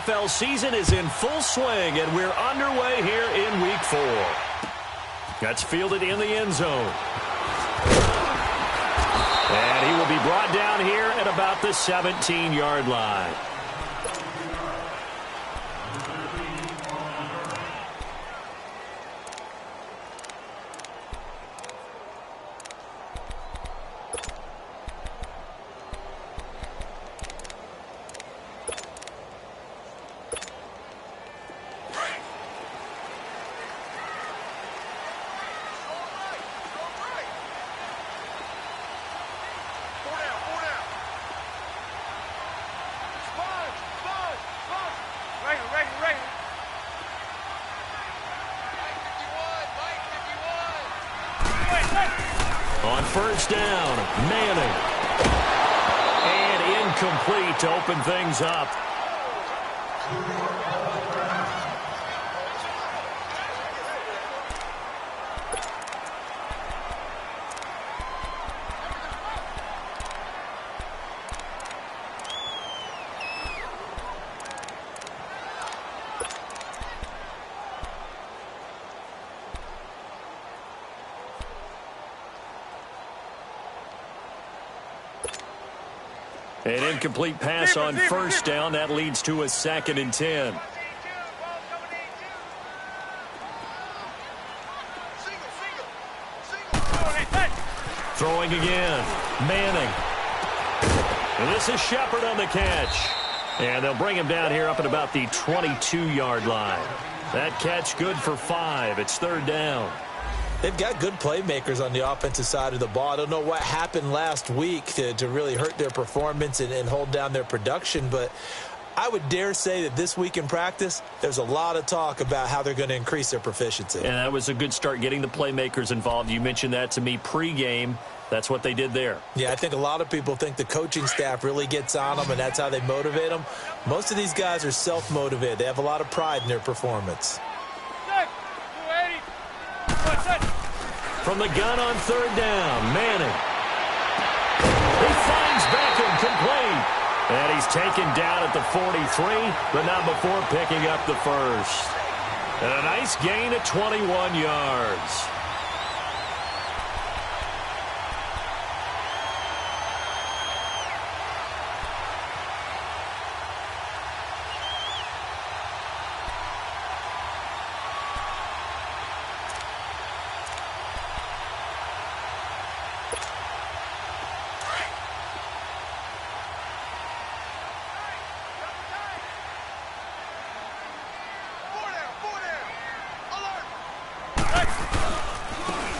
NFL season is in full swing, and we're underway here in Week 4. That's fielded in the end zone. And he will be brought down here at about the 17-yard line. On first down, Manning. And incomplete to open things up. An incomplete pass on first down. That leads to a 2nd and 10. Throwing again. Manning. And this is Shepard on the catch. And they'll bring him down here up at about the 22-yard line. That catch good for 5. It's 3rd down. They've got good playmakers on the offensive side of the ball. I don't know what happened last week to really hurt their performance and hold down their production, but I would dare say that this week in practice, there's a lot of talk about how they're going to increase their proficiency. And that was a good start, getting the playmakers involved. You mentioned that to me pregame. That's what they did there. Yeah, I think a lot of people think the coaching staff really gets on them, and that's how they motivate them. Most of these guys are self-motivated. They have a lot of pride in their performance. From the gun on 3rd down, Manning. He finds Beckham complete. And he's taken down at the 43, but not before picking up the first. And a nice gain of 21 yards.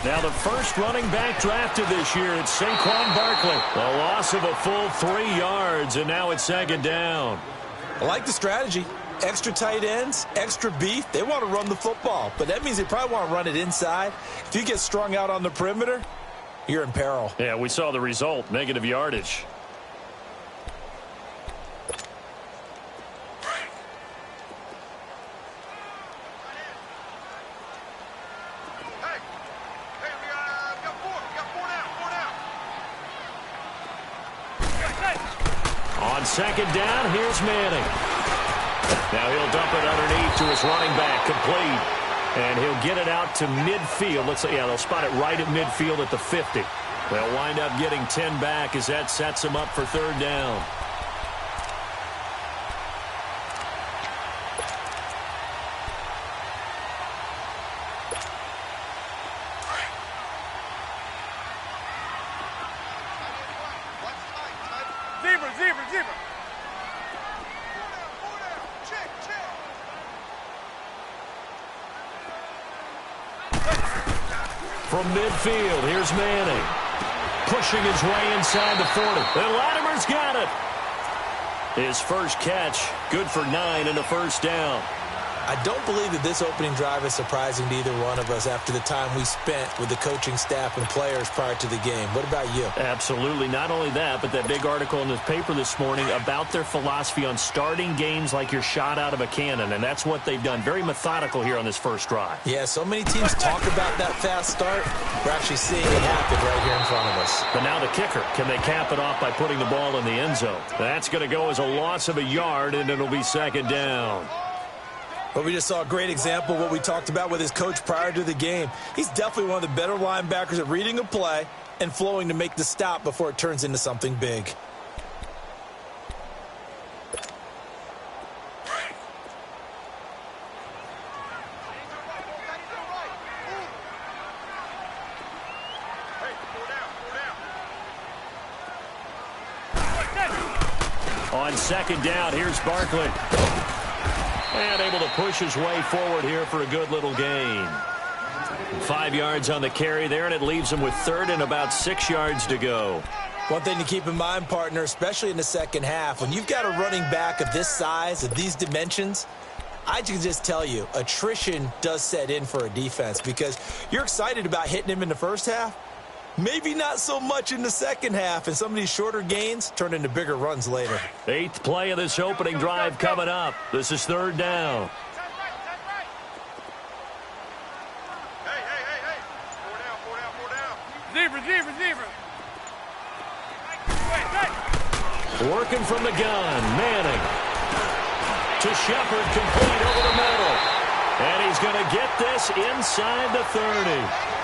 Now the first running back drafted this year, it's Saquon Barkley. A loss of a full 3 yards, and now it's 2nd down. I like the strategy. Extra tight ends, extra beef. They want to run the football, but that means they probably want to run it inside. If you get strung out on the perimeter, you're in peril. Yeah, we saw the result, negative yardage. On 2nd down, here's Manning. Now he'll dump it underneath to his running back, complete. And he'll get it out to midfield. Looks like, yeah, they'll spot it right at midfield at the 50. They'll wind up getting 10 back as that sets them up for 3rd down. From midfield, here's Manning. Pushing his way inside the 40. And Latimer's got it. His first catch, good for 9 and a first down. I don't believe that this opening drive is surprising to either one of us after the time we spent with the coaching staff and players prior to the game. What about you? Absolutely. Not only that, but that big article in the paper this morning about their philosophy on starting games like you're shot out of a cannon, and that's what they've done. Very methodical here on this first drive. Yeah, so many teams talk about that fast start. We're actually seeing it happen right here in front of us. But now the kicker. Can they cap it off by putting the ball in the end zone? That's going to go as a loss of a yard, and it'll be second down. But we just saw a great example of what we talked about with his coach prior to the game. He's definitely one of the better linebackers at reading a play and flowing to make the stop before it turns into something big. On second down, here's Barkley. And able to push his way forward here for a good little gain. 5 yards on the carry there, and it leaves him with third and about 6 yards to go. One thing to keep in mind, partner, especially in the second half, when you've got a running back of this size, of these dimensions, I can just tell you, attrition does set in for a defense because you're excited about hitting him in the first half. Maybe not so much in the second half, and some of these shorter gains turn into bigger runs later. 8th play of this opening drive coming up. This is third down. Zebra. Working from the gun, Manning. To Shepard, complete over the middle. And he's going to get this inside the 30.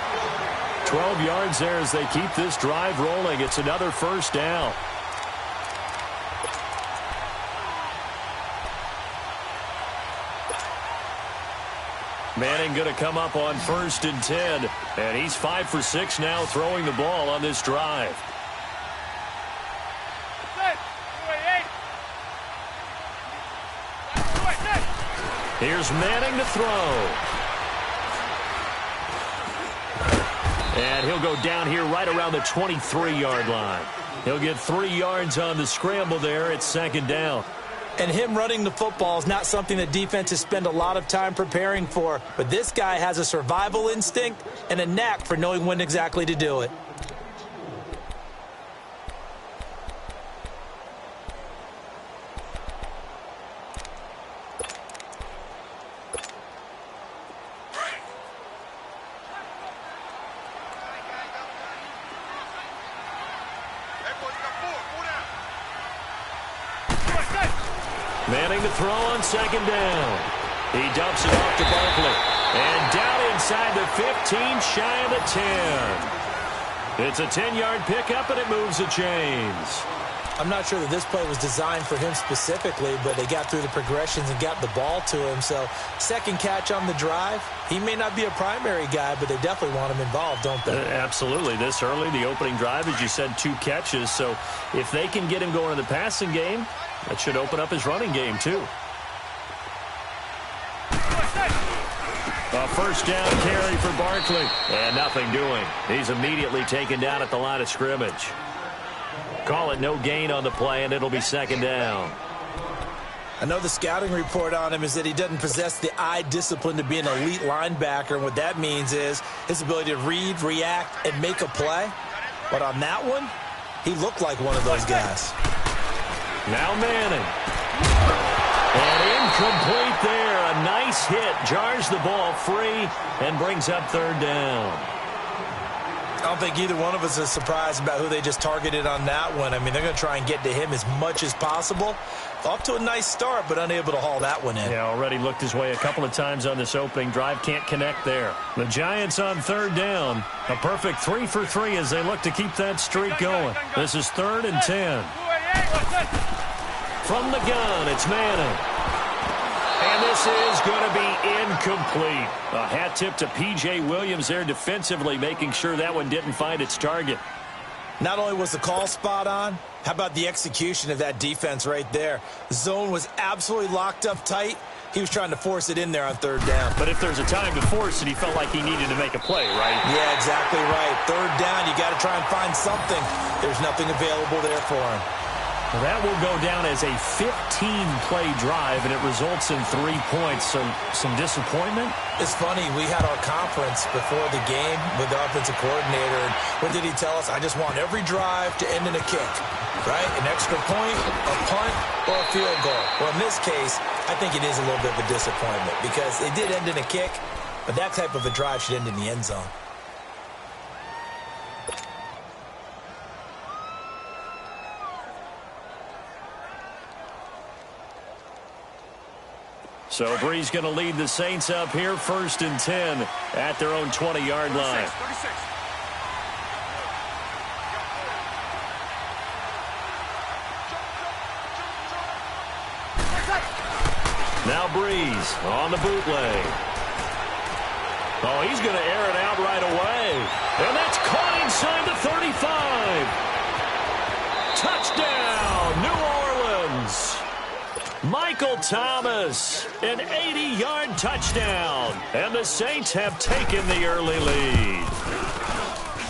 12 yards there as they keep this drive rolling. It's another first down. Manning going to come up on 1st and 10. And he's 5 for 6 now throwing the ball on this drive. Here's Manning to throw. And he'll go down here right around the 23-yard line. He'll get 3 yards on the scramble there. It's second down. And him running the football is not something that defenses spend a lot of time preparing for. But this guy has a survival instinct and a knack for knowing when exactly to do it. Manning to throw on second down. He dumps it off to Barkley. And down inside the 15, shy of the 10. It's a 10-yard pickup, and it moves the chains. I'm not sure that this play was designed for him specifically, but they got through the progressions and got the ball to him. So, second catch on the drive. He may not be a primary guy, but they definitely want him involved, don't they? Absolutely. This early, the opening drive, as you said, 2 catches. So, if they can get him going in the passing game, that should open up his running game, too. A first down carry for Barkley. And nothing doing. He's immediately taken down at the line of scrimmage. Call it no gain on the play, and it'll be second down. I know the scouting report on him is that he doesn't possess the eye discipline to be an elite linebacker. And what that means is his ability to read, react, and make a play. But on that one, he looked like one of those guys. Now Manning. And incomplete there. A nice hit. Jars the ball free and brings up third down. I don't think either one of us is surprised about who they just targeted on that one. I mean, they're going to try and get to him as much as possible. Off to a nice start, but unable to haul that one in. Yeah, already looked his way a couple of times on this opening drive. Can't connect there. The Giants on third down. A perfect 3 for 3 as they look to keep that streak going. This is 3rd and 10. From the gun, it's Manning. And this is going to be incomplete. A hat tip to P.J. Williams there defensively, making sure that one didn't find its target. Not only was the call spot on, how about the execution of that defense right there? The zone was absolutely locked up tight. He was trying to force it in there on third down. But if there's a time to force it, he felt like he needed to make a play, right? Yeah, exactly right. Third down, you got to try and find something. There's nothing available there for him. That will go down as a 15-play drive, and it results in 3 points. So some disappointment? It's funny. We had our conference before the game with the offensive coordinator. And what did he tell us? I just want every drive to end in a kick, right? An extra point, a punt, or a field goal. Well, in this case, I think it is a little bit of a disappointment because it did end in a kick, but that type of a drive should end in the end zone. So Bree's going to lead the Saints up here, 1st and 10 at their own 20-yard line. 36. Now Breeze on the bootleg. Oh, he's going to air it out right away. And that's caught inside the 35. Touchdown, New Orleans. Michael Thomas, an 80-yard touchdown. And the Saints have taken the early lead.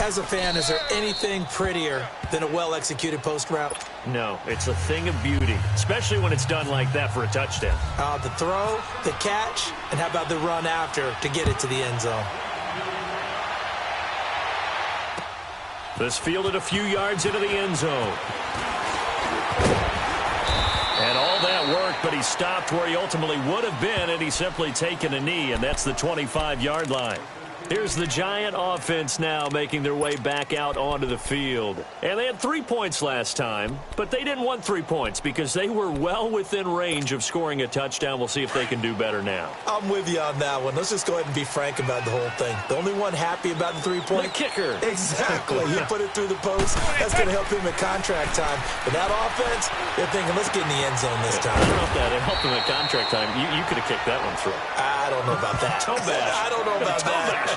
As a fan, is there anything prettier than a well-executed post route? No, it's a thing of beauty, especially when it's done like that for a touchdown. The throw, the catch, and how about the run after to get it to the end zone? This fielded a few yards into the end zone. And all that worked, but he stopped where he ultimately would have been, and he's simply taken a knee, and that's the 25-yard line. Here's the Giant offense now making their way back out onto the field. And they had 3 points last time, but they didn't want 3 points because they were well within range of scoring a touchdown. We'll see if they can do better now. I'm with you on that one. Let's just go ahead and be frank about the whole thing. The only one happy about the 3-point? The kicker. Exactly. He put it through the post. That's going to help him at contract time. But that offense, they're thinking, let's get in the end zone this time. I don't know if that helped him at contract time. You could have kicked that one through. I don't know about that. Toe bash. I don't know about that.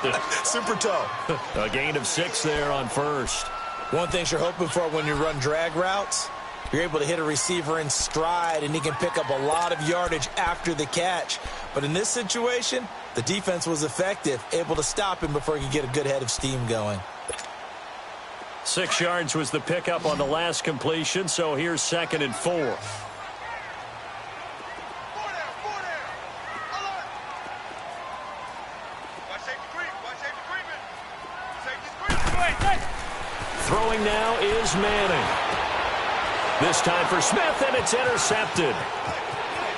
Super toe. A gain of 6 there on first. One thing you're hoping for when you run drag routes, you're able to hit a receiver in stride, and he can pick up a lot of yardage after the catch. But in this situation, the defense was effective, able to stop him before he could get a good head of steam going. 6 yards was the pickup on the last completion, so here's 2nd and 4. Throwing now is Manning. This time for Smith, and it's intercepted.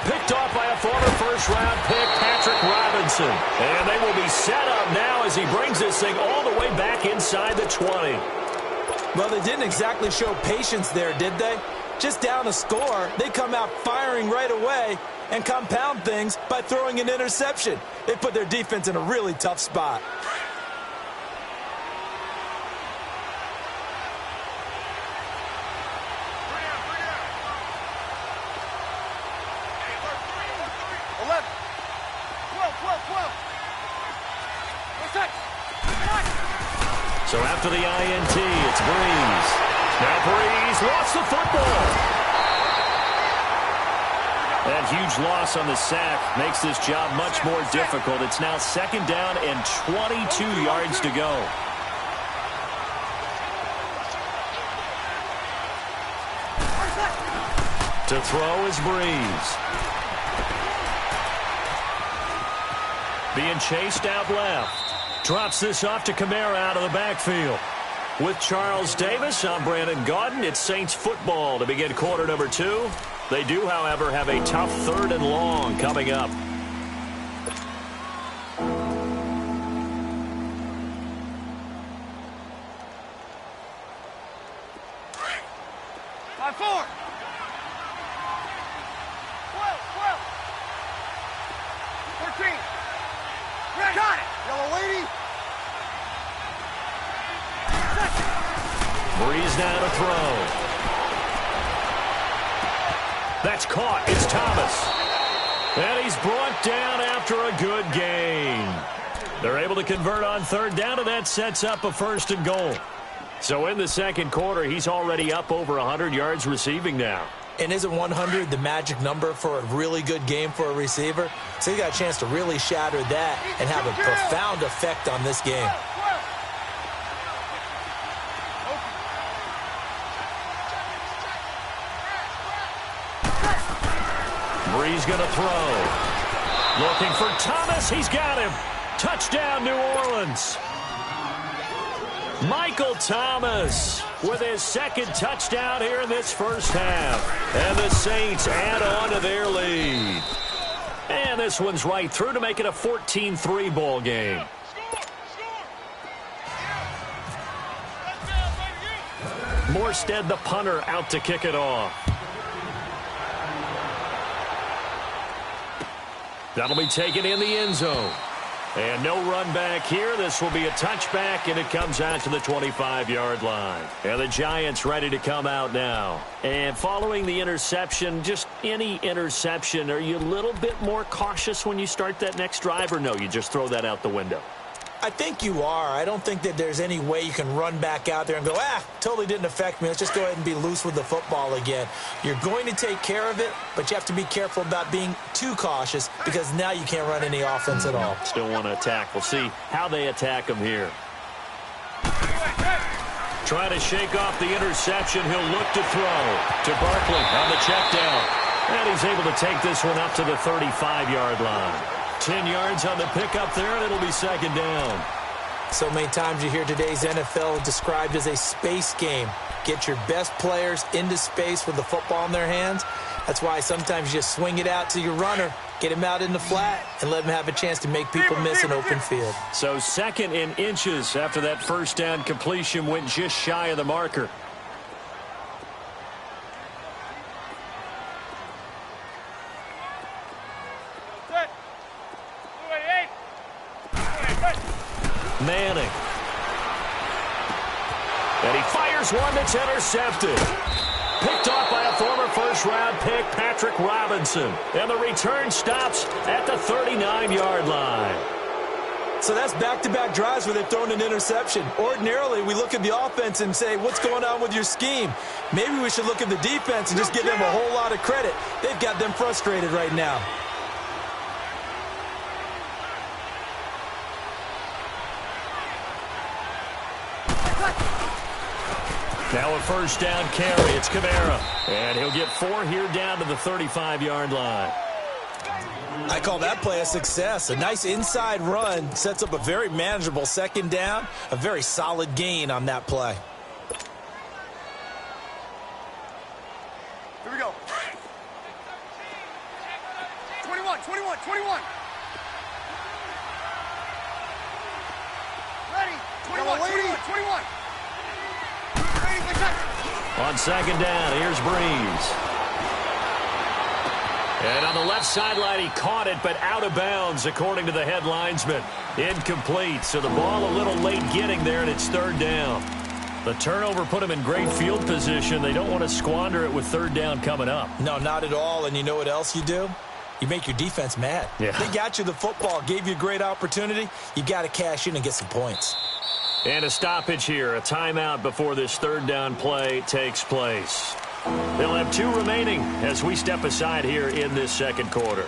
Picked off by a former first-round pick, Patrick Robinson. And they will be set up now as he brings this thing all the way back inside the 20. Well, they didn't exactly show patience there, did they? Just down a score, they come out firing right away and compound things by throwing an interception. They put their defense in a really tough spot. So after the INT, it's Breeze. Now Breeze lost the football. That huge loss on the sack makes this job much more difficult. It's now 2nd down and 22 yards to go. To throw is Breeze. Being chased out left. Drops this off to Kamara out of the backfield. With Charles Davis, I'm Brandon Gaudin. It's Saints football to begin quarter number 2. They do, however, have a tough 3rd and long coming up. Breeze now to throw. That's caught. It's Thomas. And he's brought down after a good gain. They're able to convert on 3rd down, and that sets up a 1st and goal. So in the 2nd quarter, he's already up over 100 yards receiving now. And isn't 100 the magic number for a really good game for a receiver? So he got a chance to really shatter that and have a profound effect on this game. he's going to throw. Looking for Thomas. He's got him. Touchdown, New Orleans. Michael Thomas with his second touchdown here in this first half. And the Saints add on to their lead. And this one's right through to make it a 14-3 ball game. Morstead, the punter, out to kick it off. That'll be taken in the end zone. And no run back here. This will be a touchback, and it comes out to the 25-yard line. And the Giants ready to come out now. And following the interception, just any interception, are you a little bit more cautious when you start that next drive, or no, you just throw that out the window? I think you are. I don't think that there's any way you can run back out there and go, totally didn't affect me. Let's just go ahead and be loose with the football again. You're going to take care of it, but you have to be careful about being too cautious because now you can't run any offense at all. Still want to attack. We'll see how they attack him here. Trying to shake off the interception. He'll look to throw to Barkley on the check down. And he's able to take this one up to the 35-yard line. 10 yards on the pickup there, and it'll be second down. So many times you hear today's NFL described as a space game. Get your best players into space with the football in their hands. That's why sometimes you just swing it out to your runner, get him out in the flat, and let him have a chance to make people miss an open field. So second in inches after that first down completion went just shy of the marker. Manning. And he fires one that's intercepted. Picked off by a former first-round pick, Patrick Robinson. And the return stops at the 39-yard line. So that's back-to-back drives where they've thrown an interception. Ordinarily, we look at the offense and say, what's going on with your scheme? Maybe we should look at the defense and just give them a whole lot of credit. They've got them frustrated right now. Now a first down carry. It's Kamara. And he'll get 4 here down to the 35-yard line. I call that play a success. A nice inside run sets up a very manageable second down. A very solid gain on that play. Here we go. 21, 21, 21. Ready. 21, 21, 21. On second down, here's Breeze. And on the left sideline, he caught it, but out of bounds, according to the head linesman. Incomplete, so the ball a little late getting there, and it's third down. The turnover put him in great field position. They don't want to squander it with third down coming up. No, not at all, and you know what else you do? You make your defense mad. Yeah. They got you the football, gave you a great opportunity. You got to cash in and get some points. And a stoppage here, a timeout before this third down play takes place. They'll have 2 remaining as we step aside here in this second quarter.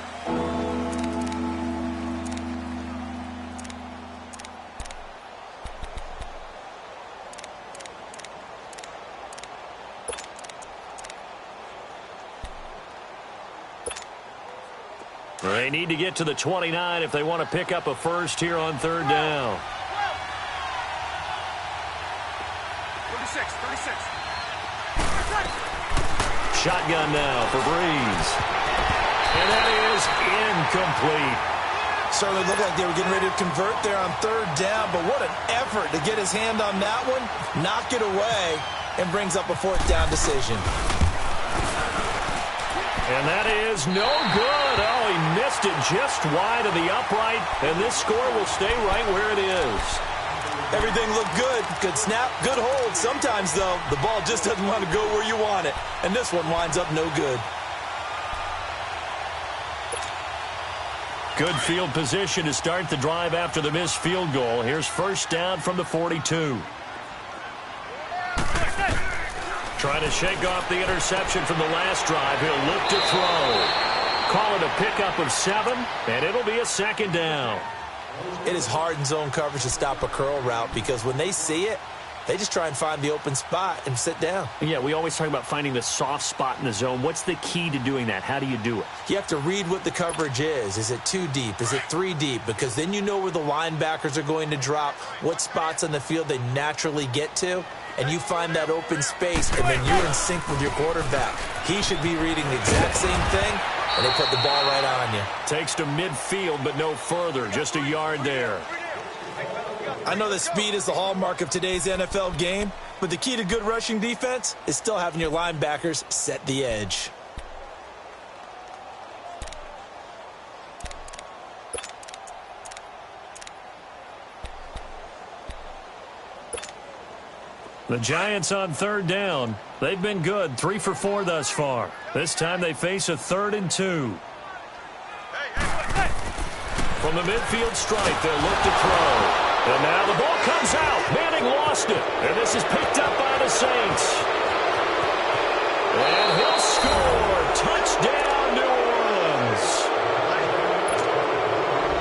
They need to get to the 29 if they want to pick up a first here on third down. 36. Shotgun now for Breeze. And that is incomplete. Certainly looked like they were getting ready to convert there on third down, but what an effort to get his hand on that one, knock it away, and brings up a fourth down decision. And that is no good. Oh, he missed it just wide of the upright, and this score will stay right where it is. Everything looked good. Good snap, good hold. Sometimes, though, the ball just doesn't want to go where you want it. And this one winds up no good. Good field position to start the drive after the missed field goal. Here's first down from the 42. Trying to shake off the interception from the last drive. He'll look to throw. Call it a pickup of 7, and it'll be a second down. It is hard in zone coverage to stop a curl route because when they see it, They just try and find the open spot and sit down. Yeah, we always talk about finding the soft spot in the zone. What's the key to doing that? How do you do it? You have to read what the coverage is. Is it 2 deep? Is it 3 deep? Because then you know where the linebackers are going to drop, what spots on the field they naturally get to, and you find that open space, and then you're in sync with your quarterback. He should be reading the exact same thing, and they put the ball right on you. Takes to midfield, but no further. Just a yard there. I know that speed is the hallmark of today's NFL game, but the key to good rushing defense is still having your linebackers set the edge. The Giants on third down. They've been good, 3 for 4 thus far. This time they face a 3rd and 2. From the midfield stripe, they'll look to throw. And now the ball comes out. Manning lost it. And this is picked up by the Saints. And he'll score. Touchdown, New Orleans.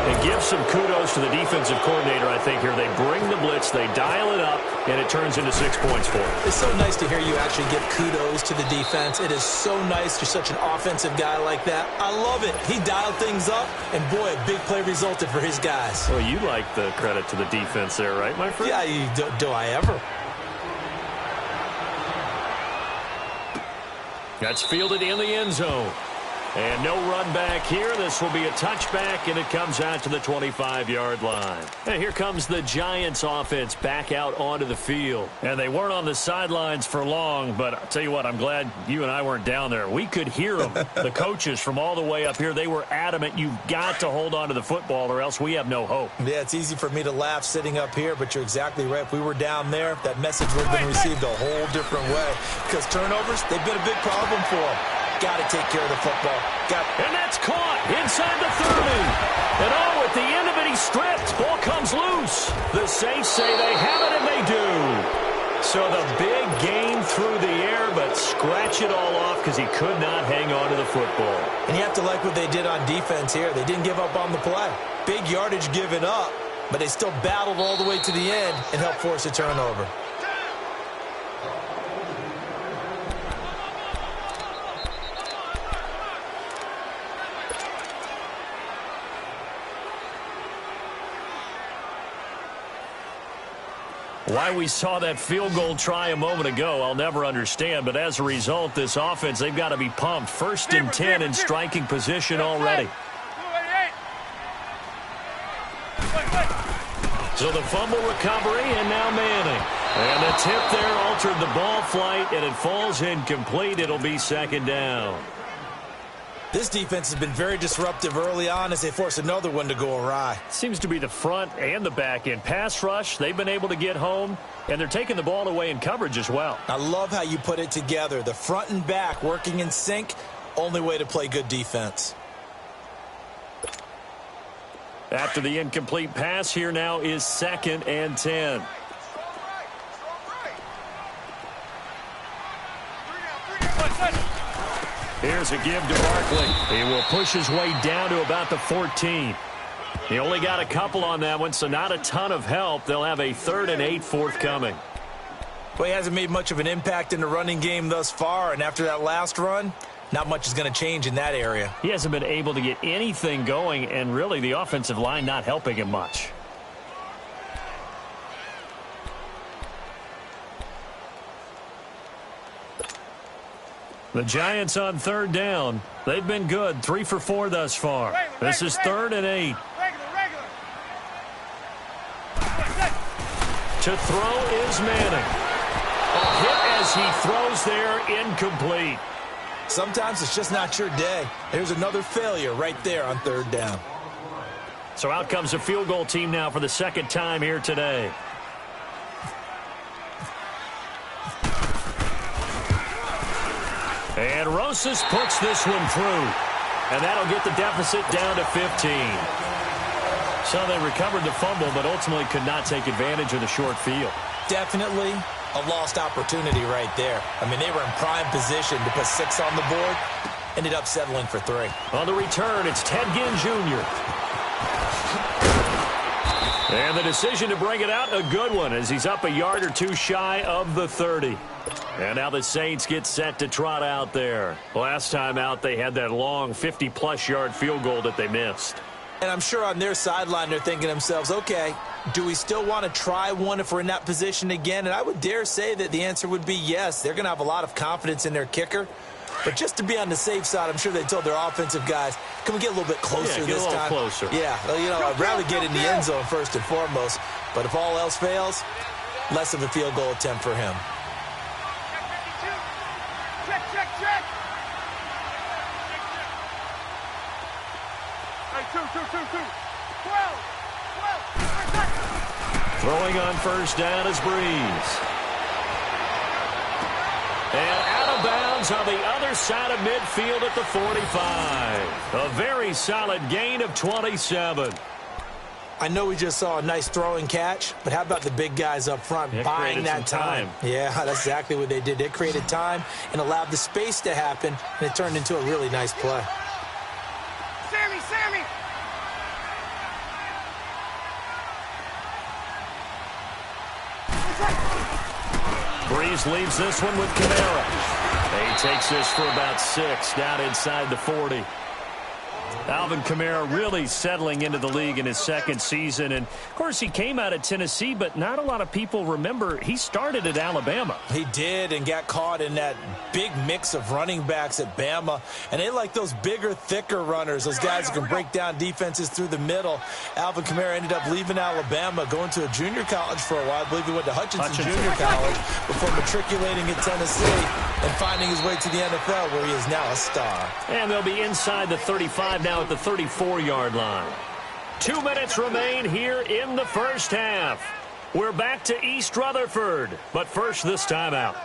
And give some kudos to the defensive coordinator, I think, here. They bring the blitz, they dial it up, and it turns into 6 points for them. It's so nice to hear you actually give kudos to the defense. It is so nice. You're such an offensive guy like that. I love it. He dialed things up, and boy, a big play resulted for his guys. Well, you like the credit to the defense there, right, my friend? Yeah, do I ever? That's fielded in the end zone. And no run back here. This will be a touchback, and it comes out to the 25-yard line. And here comes the Giants offense back out onto the field. And they weren't on the sidelines for long, but I'll tell you what, I'm glad you and I weren't down there. We could hear them. The coaches from all the way up here, they were adamant, you've got to hold on to the football or else we have no hope. Yeah, it's easy for me to laugh sitting up here, but you're exactly right. If we were down there, that message would have been received a whole different way. Because turnovers, they've been a big problem for them. Got to take care of the football. And that's caught inside the 30. And oh, at the end of it, he stripped. Ball comes loose. The Saints say they have it, and they do. So the big gain through the air, but scratch it all off because he could not hang on to the football. And you have to like what they did on defense here. They didn't give up on the play. Big yardage given up, but they still battled all the way to the end and helped force a turnover. Why we saw that field goal try a moment ago, I'll never understand. But as a result, this offense, they've got to be pumped. 1st and 10 in striking position already. So the fumble recovery, and now Manning. And the tip there altered the ball flight, and it falls incomplete. It'll be 2nd down. This defense has been very disruptive early on as they force another one to go awry. Seems to be the front and the back end. Pass rush, they've been able to get home, and they're taking the ball away in coverage as well. I love how you put it together. The front and back working in sync, only way to play good defense. After the incomplete pass, here now is 2nd and 10. Here's a give to Barkley. He will push his way down to about the 14. He only got a couple on that one, so not a ton of help. They'll have a 3rd and 8 forthcoming. Well, he hasn't made much of an impact in the running game thus far, and after that last run, not much is going to change in that area. He hasn't been able to get anything going, and really the offensive line not helping him much. The Giants on 3rd down. They've been good, 3 for 4 thus far. This is 3rd and 8. To throw is Manning. A hit as he throws there, incomplete. Sometimes it's just not your day. There's another failure right there on 3rd down. So out comes a field goal team now for the 2nd time here today. And Rosas puts this one through. And that'll get the deficit down to 15. So they recovered the fumble, but ultimately could not take advantage of the short field. Definitely a lost opportunity right there. I mean, they were in prime position to put 6 on the board. Ended up settling for 3. On the return, it's Ted Ginn Jr. And the decision to bring it out, a good one, as he's up a yard or two shy of the 30. And now the Saints get set to trot out there. Last time out, they had that long 50-plus yard field goal that they missed. And I'm sure on their sideline, they're thinking to themselves, okay, do we still want to try one if we're in that position again? And I would dare say that the answer would be yes. They're going to have a lot of confidence in their kicker. But just to be on the safe side, I'm sure they told their offensive guys, can we get a little bit closer this time? Closer. Yeah, I'd rather get in the end zone first and foremost. But if all else fails, less of a field goal attempt for him. Check, check, check. Hey, two. 12. Throwing on first down is Breeze. And out of bounds on the other side of midfield at the 45. A very solid gain of 27. I know we just saw a nice throwing catch, but how about the big guys up front buying that time? Yeah, that's exactly what they did. They created time and allowed the space to happen, and it turned into a really nice play. Sammy! Breeze leaves this one with Kamara. He takes this for about 6 down inside the 40. Alvin Kamara really settling into the league in his second season. And, of course, he came out of Tennessee, but not a lot of people remember he started at Alabama. He did, and got caught in that big mix of running backs at Bama. And they like those bigger, thicker runners, those guys who can break down defenses through the middle. Alvin Kamara ended up leaving Alabama, going to a junior college for a while. I believe he went to Hutchinson Junior College before matriculating at Tennessee and finding his way to the NFL, where he is now a star. And they'll be inside the 35 now at the 34-yard line. 2 minutes remain here in the first half. We're back to East Rutherford, but first this timeout.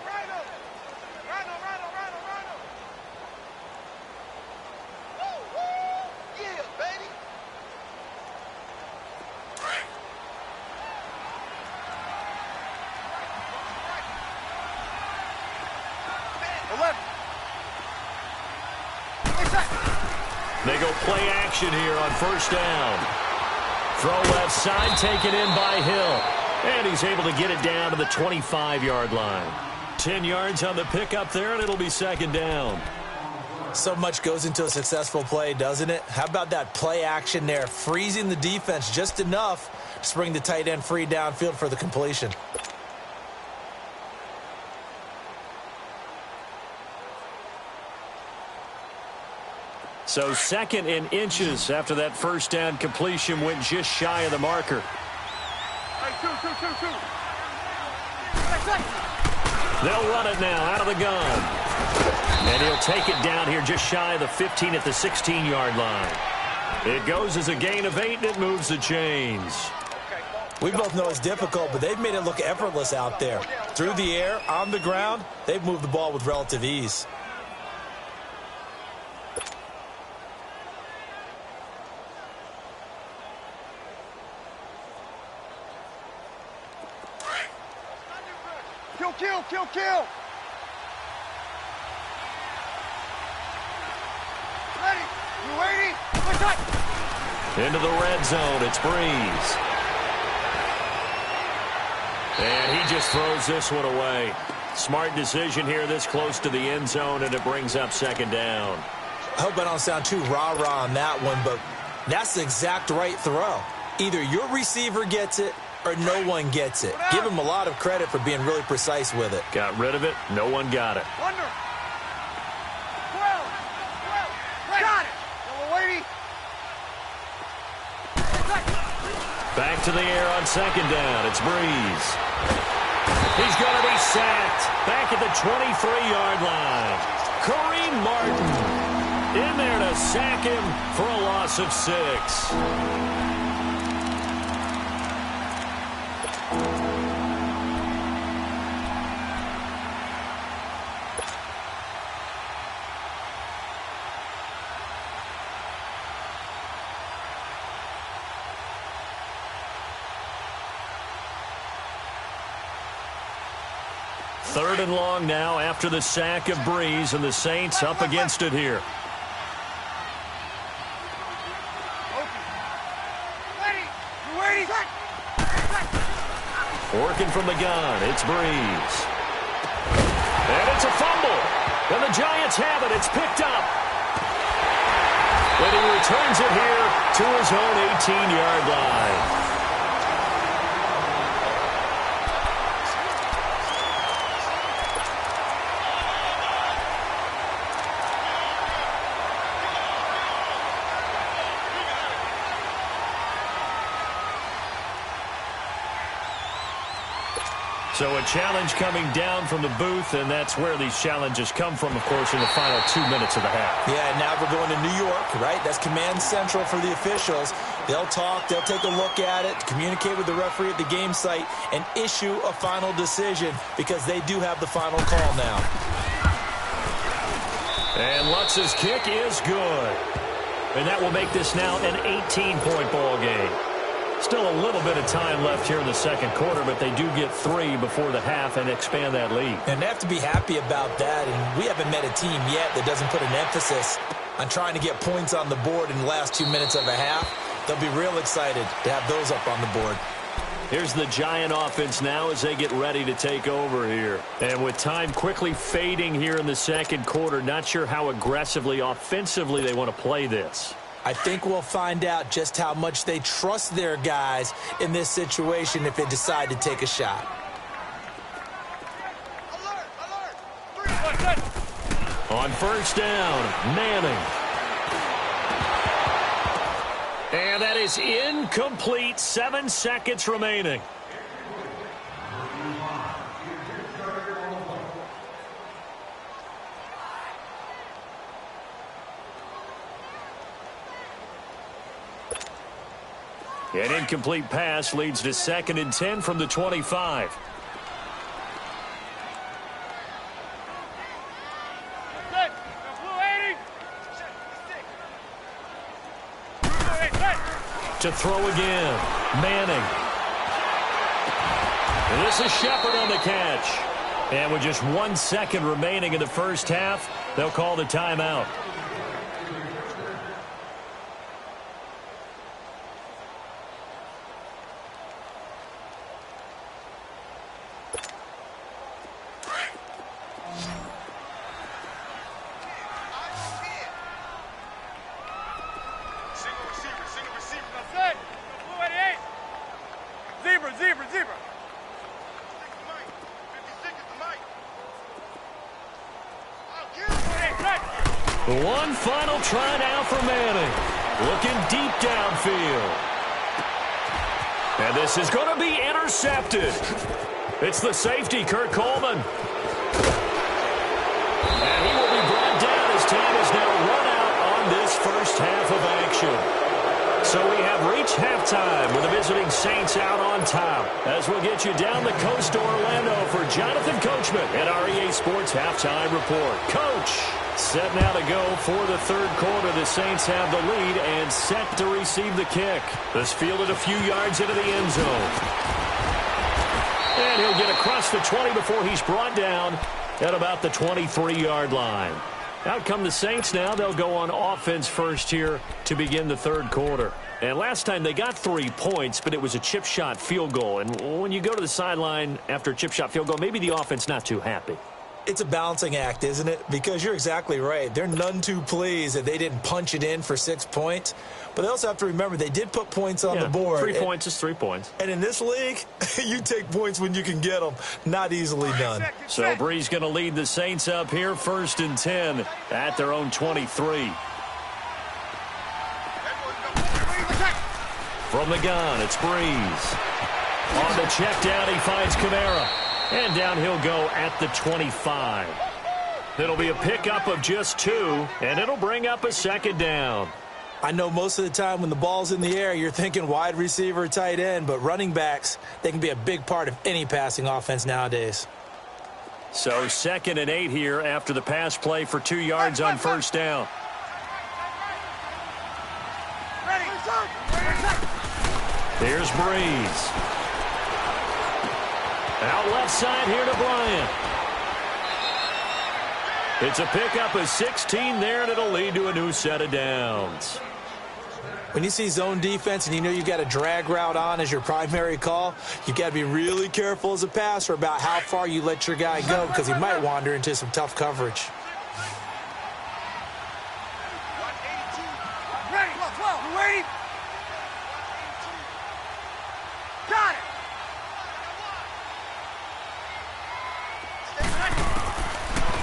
They go play action here on first down. Throw left side, taken in by Hill. And he's able to get it down to the 25-yard line. 10 yards on the pickup there, and it'll be second down. So much goes into a successful play, doesn't it? How about that play action there, freezing the defense just enough to bring the tight end free downfield for the completion. So second in inches after that first down completion went just shy of the marker. Hey, two. They'll run it now out of the gun. And he'll take it down here just shy of the 15 at the 16-yard line. It goes as a gain of 8, and it moves the chains. We both know it's difficult, but they've made it look effortless out there. Through the air, on the ground, they've moved the ball with relative ease. Kill. Ready. You waiting? Into the red zone. It's Breeze. And he just throws this one away. Smart decision here this close to the end zone, and it brings up second down. I hope I don't sound too rah-rah on that one, but that's the exact right throw. Either your receiver gets it or no one gets it. Give him a lot of credit for being really precise with it. Got rid of it. No one got it. Under. 12. Got it. We're waiting. Back to the air on second down. It's Breeze. He's going to be sacked. Back at the 23-yard line. Kareem Martin in there to sack him for a loss of 6. Third and long now after the sack of Breeze, and the Saints up against it here. Ready. You waiting? Working from the gun, it's Breeze. And it's a fumble. And the Giants have it. It's picked up. And he returns it here to his own 18-yard line. So a challenge coming down from the booth, and that's where these challenges come from, of course, in the final 2 minutes of the half. Yeah, now we're going to New York, right? That's command central for the officials. They'll talk, they'll take a look at it, communicate with the referee at the game site, and issue a final decision because they do have the final call now. And Lutz's kick is good. And that will make this now an 18-point ball game. Still a little bit of time left here in the second quarter, but they do get 3 before the half and expand that lead. And they have to be happy about that, and we haven't met a team yet that doesn't put an emphasis on trying to get points on the board in the last 2 minutes of a half. They'll be real excited to have those up on the board. Here's the Giant offense now as they get ready to take over here. And with time quickly fading here in the second quarter, not sure how aggressively, offensively they want to play this. I think we'll find out just how much they trust their guys in this situation if they decide to take a shot. On first down, Manning. And that is incomplete. 7 seconds remaining. An incomplete pass leads to 2nd and 10 from the 25. To throw again, Manning. And this is Shepard on the catch. And with just 1 second remaining in the first half, they'll call the timeout. One final try now for Manning. Looking deep downfield. And this is going to be intercepted. It's the safety, Kurt Coleman. And he will be brought down as time is now run out on this first half of action. So we have reached halftime with the visiting Saints out on top. As we'll get you down the coast to Orlando for Jonathan Coachman at our EA Sports Halftime Report. Coach, set now to go for the third quarter. The Saints have the lead and set to receive the kick. This fielded a few yards into the end zone. And he'll get across the 20 before he's brought down at about the 23-yard line. Out come the Saints now. They'll go on offense first here to begin the third quarter. And last time they got 3 points, but it was a chip shot field goal. And when you go to the sideline after a chip shot field goal, maybe the offense not too happy. It's a balancing act, isn't it? Because you're exactly right. They're none too pleased that they didn't punch it in for 6 points. But they also have to remember they did put points on the board. 3 points is 3 points. And in this league, you take points when you can get them. Not easily done. So Breeze going to lead the Saints up here, 1st and 10 at their own 23. From the gun, it's Breeze. On the check down, he finds Kamara. And down he'll go at the 25. It'll be a pickup of just 2, and it'll bring up a 2nd down. I know most of the time when the ball's in the air, you're thinking wide receiver, tight end, but running backs, they can be a big part of any passing offense nowadays. So 2nd and 8 here after the pass play for 2 yards on first down. Here's Breeze. Out left side here to Bryant. It's a pickup of 16 there, and it'll lead to a new set of downs. When you see zone defense and you know you got a drag route on as your primary call, you got to be really careful as a passer about how far you let your guy go because he might wander into some tough coverage. Ready? 12. You ready? Got it.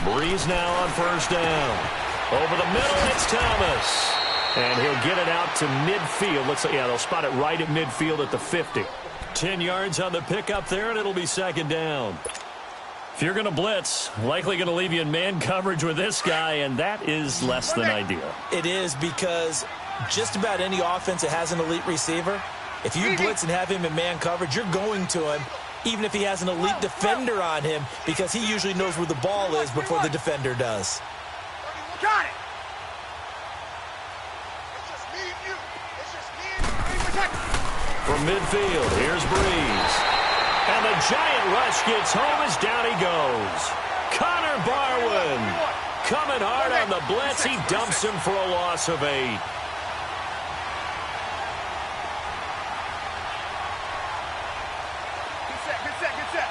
Breeze now on first down. Over the middle, it's Thomas. And he'll get it out to midfield. Looks like, yeah, they'll spot it right at midfield at the 50. 10 yards on the pickup there, and it'll be second down. If you're going to blitz, likely going to leave you in man coverage with this guy, and that is less than ideal. It is because just about any offense that has an elite receiver, if you blitz and have him in man coverage, you're going to him, even if he has an elite defender on him, because he usually knows where the ball is before the defender does. Got it. From midfield, here's Breeze. And the giant rush gets home as down he goes. Connor Barwin coming hard on the blitz. He dumps him for a loss of 8. Good set.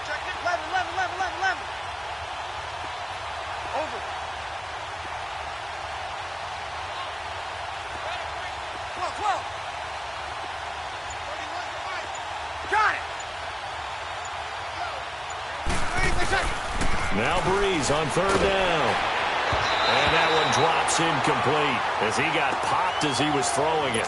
Check it. 11. Over. 12. Got it. Now Breeze on third down. And that one drops incomplete as he got popped as he was throwing it.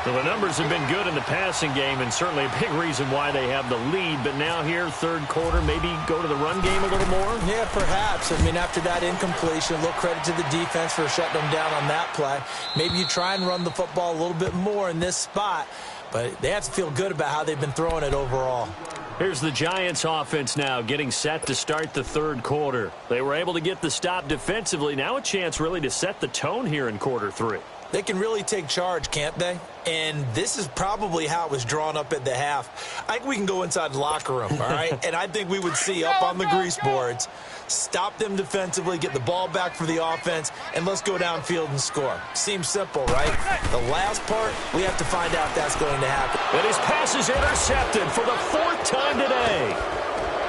So the numbers have been good in the passing game and certainly a big reason why they have the lead. But now here, third quarter, maybe go to the run game a little more? Yeah, perhaps. I mean, after that incompletion, a little credit to the defense for shutting them down on that play. Maybe you try and run the football a little bit more in this spot. But they have to feel good about how they've been throwing it overall. Here's the Giants offense now getting set to start the third quarter. They were able to get the stop defensively. Now a chance really to set the tone here in quarter 3. They can really take charge, can't they? And this is probably how it was drawn up at the half. I think we can go inside the locker room, all right? And I think we would see up on the grease boards, stop them defensively, get the ball back for the offense, and let's go downfield and score. Seems simple, right? The last part, we have to find out if that's going to happen. And his pass is intercepted for the 4th time today.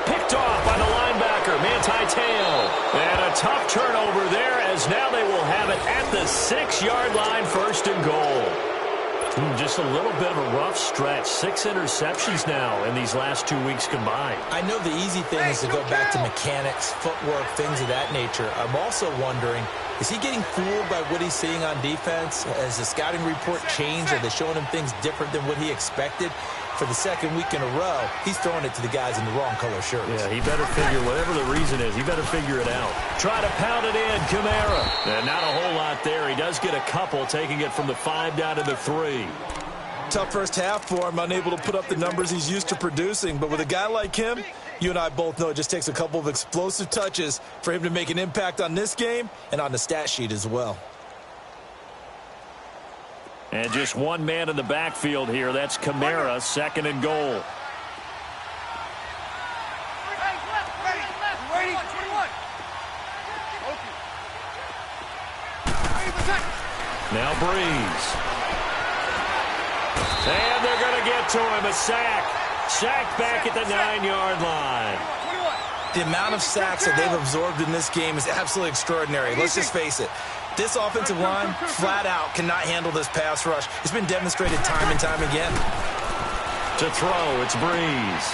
Picked off by the linebacker, Manti Te'o. And a tough turnover there as now they will have it at the 6-yard line, 1st and goal. Just a little bit of a rough stretch. 6 interceptions now in these last 2 weeks combined. I know the easy thing is to go back to mechanics, footwork, things of that nature. I'm also wondering, is he getting fooled by what he's seeing on defense? Has the scouting report changed? Are they showing him things different than what he expected? For the 2nd week in a row, he's throwing it to the guys in the wrong color shirts. Yeah, he better figure, whatever the reason is, he better figure it out. Try to pound it in, Kamara. And not a whole lot there. He does get a couple, taking it from the 5 down to the 3. Tough first half for him, unable to put up the numbers he's used to producing. But with a guy like him, you and I both know it just takes a couple of explosive touches for him to make an impact on this game and on the stat sheet as well. And just one man in the backfield here. That's Kamara, 2nd and goal. Ready? 21. Now Breeze. And they're going to get to him. A sack. Sacked back at the 9-yard line. The amount of sacks that they've absorbed in this game is absolutely extraordinary. Let's just face it. This offensive line, flat out, cannot handle this pass rush. It's been demonstrated time and time again. To throw, it's Breeze.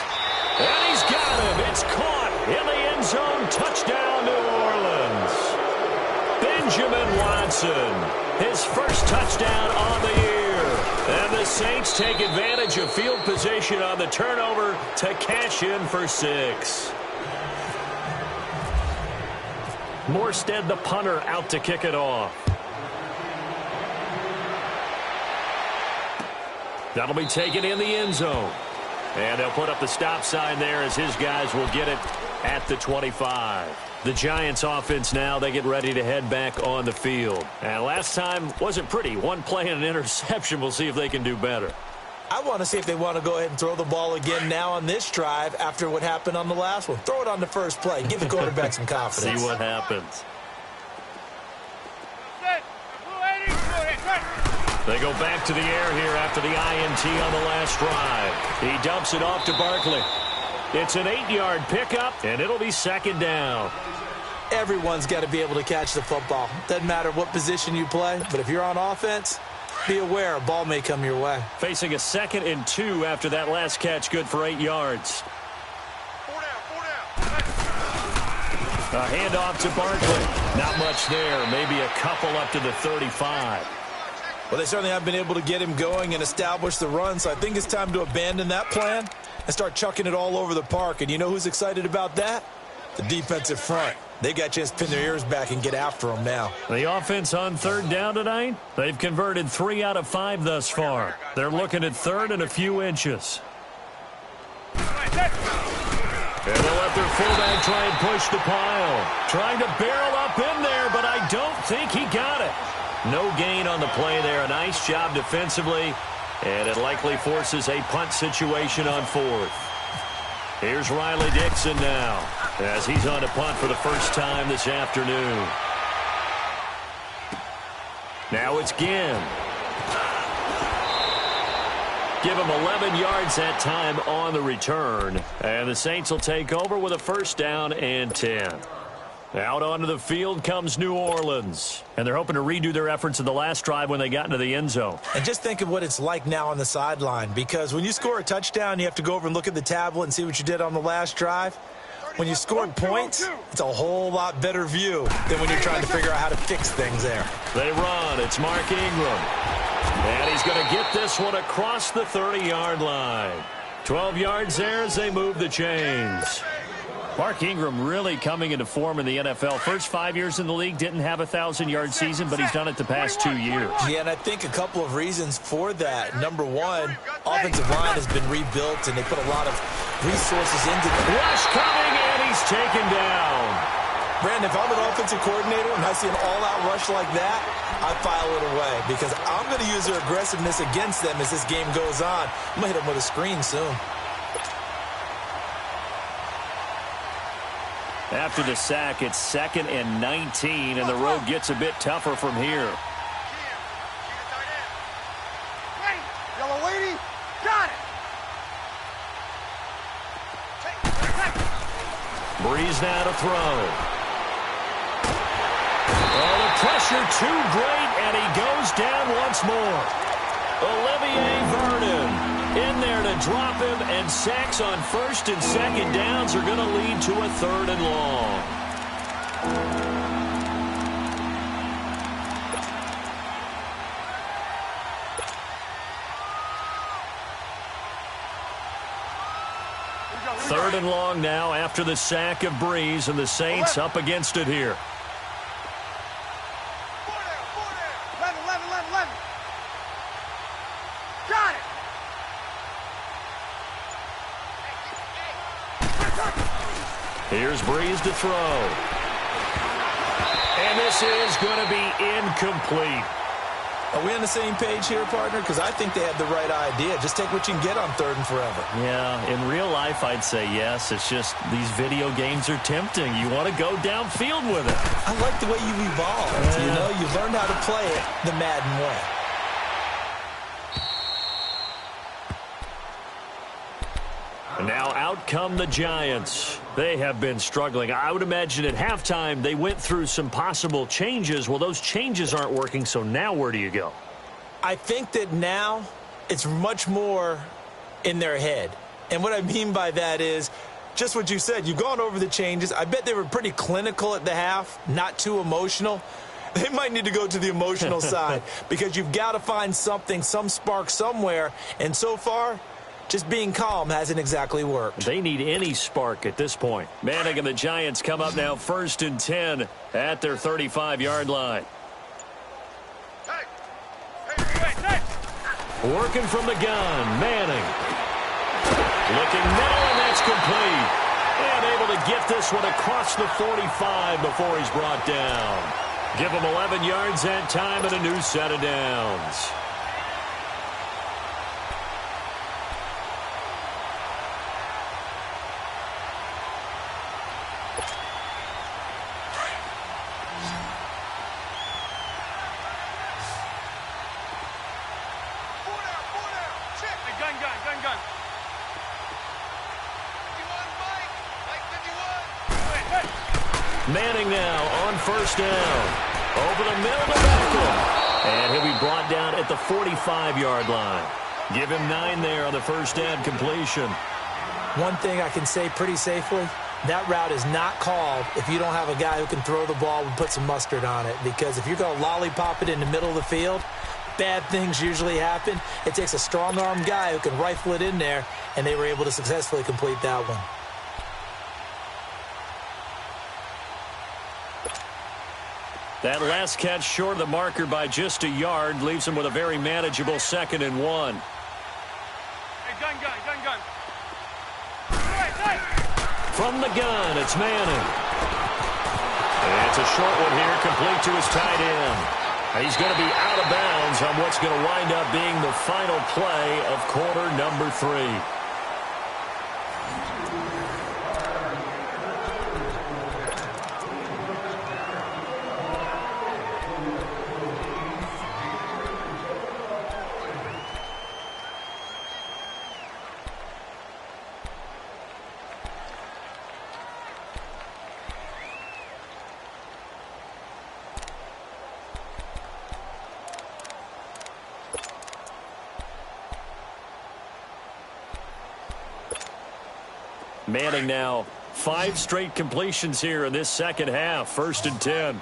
And he's got him. It's caught in the end zone. Touchdown, New Orleans. Benjamin Watson, his first touchdown on the year. And the Saints take advantage of field position on the turnover to cash in for 6. Morstead, the punter, out to kick it off. That'll be taken in the end zone. And they'll put up the stop sign there as his guys will get it at the 25. The Giants offense now, they get ready to head back on the field. And last time wasn't pretty. One play and an interception. We'll see if they can do better. I want to see if they want to go ahead and throw the ball again now on this drive after what happened on the last one. Throw it on the first play. Give the quarterback some confidence. See what happens. They go back to the air here after the INT on the last drive. He dumps it off to Barkley. It's an 8-yard pickup, and it'll be second down. Everyone's got to be able to catch the football. Doesn't matter what position you play, but if you're on offense, be aware a ball may come your way. Facing a 2nd and 2 after that last catch, good for 8 yards. 4 down. A handoff to Barkley. Not much there. Maybe a couple up to the 35. Well, they certainly haven't been able to get him going and establish the run, so I think it's time to abandon that plan and start chucking it all over the park. And you know who's excited about that? The defensive front. They've got a chance to pin their ears back and get after them now. The offense on 3rd down tonight, they've converted 3 out of 5 thus far. They're looking at 3rd and a few inches. And they'll let their fullback try and push the pile. Trying to barrel up in there, but I don't think he got it. No gain on the play there. A nice job defensively, and it likely forces a punt situation on 4th. Here's Riley Dixon now, as he's on to punt for the first time this afternoon. Now it's Ginn. Give him 11 yards that time on the return. And the Saints will take over with a 1st down and 10. Out onto the field comes New Orleans. And they're hoping to redo their efforts in the last drive when they got into the end zone. And just think of what it's like now on the sideline, because when you score a touchdown, you have to go over and look at the tablet and see what you did on the last drive. When you scored points, it's a whole lot better view than when you're trying to figure out how to fix things there. They run. It's Mark Ingram. And he's going to get this one across the 30-yard line. 12 yards there as they move the chains. Mark Ingram really coming into form in the NFL. First 5 years in the league, didn't have a 1,000-yard season, but he's done it the past 2 years. Yeah, and I think a couple of reasons for that. Number one, offensive line has been rebuilt, and they put a lot of resources into it. Rush coming, and he's taken down. Brandon, if I'm an offensive coordinator and I see an all-out rush like that, I file it away because I'm going to use their aggressiveness against them as this game goes on. I'm going to hit them with a screen soon. After the sack, it's 2nd and 19, and the road gets a bit tougher from here. Yellow lady, got it. Breeze now to throw. Oh, the pressure too great, and he goes down once more. Olivier Vernon in there to drop him, and sacks on 1st and 2nd downs are going to lead to a 3rd and long. Third and long now after the sack of Breeze, and the Saints up against it here. 11. Got it. Here's Breeze to throw. And this is going to be incomplete. Are we on the same page here, partner? Because I think they had the right idea. Just take what you can get on 3rd and forever. Yeah, in real life, I'd say yes. It's just these video games are tempting. You want to go downfield with it. I like the way you evolved. You know, you learned how to play it the Madden way. And now out come the Giants. They have been struggling. I would imagine at halftime they went through some possible changes. Well, those changes aren't working, so now where do you go? I think that now it's much more in their head. And what I mean by that is just what you said. You've gone over the changes. I bet they were pretty clinical at the half, not too emotional. They might need to go to the emotional side because you've got to find something, some spark somewhere. And so far, just being calm hasn't exactly worked. They need any spark at this point. Manning and the Giants come up now 1st and 10 at their 35-yard line. Working from the gun, Manning. Looking now, and that's complete. And able to get this one across the 45 before he's brought down. Give him 11 yards that time and a new set of downs. Manning now on first down. Over the middle to Beckham. And he'll be brought down at the 45-yard line. Give him 9 there on the first down completion. One thing I can say pretty safely, that route is not called if you don't have a guy who can throw the ball and put some mustard on it. Because if you're going to lollipop it in the middle of the field, bad things usually happen. It takes a strong-arm guy who can rifle it in there, and they were able to successfully complete that one. That last catch short of the marker by just a yard leaves him with a very manageable 2nd and 1. Hey, gun. From the gun, it's Manning. And it's a short one here, complete to his tight end. He's going to be out of bounds on what's going to wind up being the final play of quarter number 3. Manning now 5 straight completions here in this second half. 1st and 10.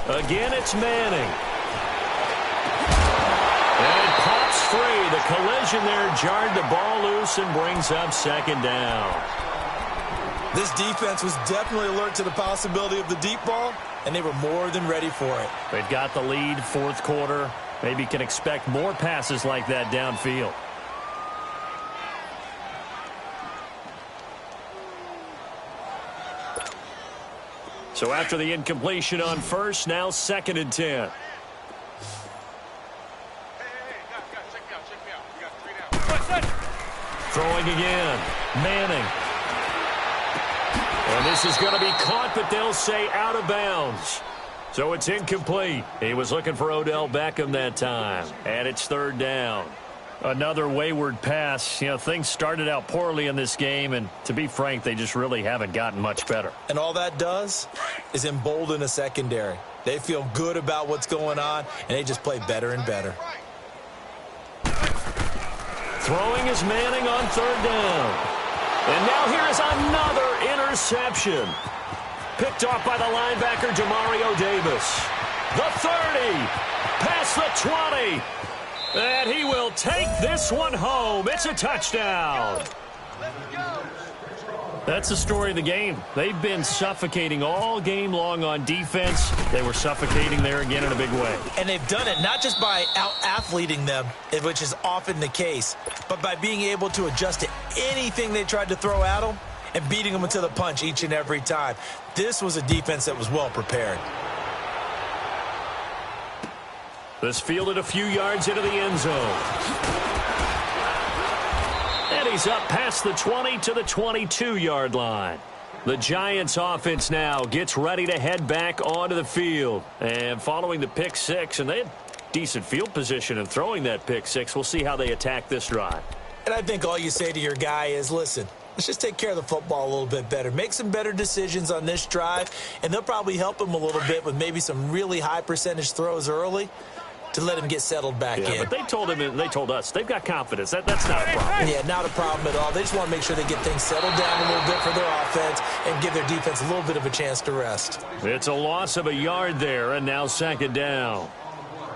Again, it's Manning. And it pops free. The collision there jarred the ball loose and brings up 2nd down. This defense was definitely alert to the possibility of the deep ball, and they were more than ready for it. They've got the lead, 4th quarter. Maybe can expect more passes like that downfield. So after the incompletion on first, now 2nd and 10. Hey, check me out. We got 3 down. Throwing again. Manning. And this is going to be caught, but they'll say out of bounds. So it's incomplete. He was looking for Odell Beckham that time. And it's 3rd down. Another wayward pass. You know, things started out poorly in this game, and to be frank, they just really haven't gotten much better. And all that does is embolden a secondary. They feel good about what's going on, and they just play better and better. Throwing is Manning on 3rd down. And now here is another interception. Picked off by the linebacker, Demario Davis. The 30, past the 20. And he will take this one home. It's a touchdown. That's the story of the game. They've been suffocating all game long on defense. They were suffocating there again in a big way. And they've done it not just by out-athleting them, which is often the case, but by being able to adjust to anything they tried to throw at them and beating them to the punch each and every time. This was a defense that was well prepared. This fielded a few yards into the end zone. And he's up past the 20 to the 22-yard line. The Giants offense now gets ready to head back onto the field. And following the pick 6, and they had decent field position in throwing that pick 6. We'll see how they attack this drive. And I think all you say to your guy is, listen, let's just take care of the football a little bit better. Make some better decisions on this drive, and they'll probably help him a little bit with maybe some really high percentage throws early to let him get settled back in. But they told him and they told us they've got confidence. That's not a problem. Yeah, not a problem at all. They just want to make sure they get things settled down a little bit for their offense and give their defense a little bit of a chance to rest. It's a loss of a yard there, and now 2nd down.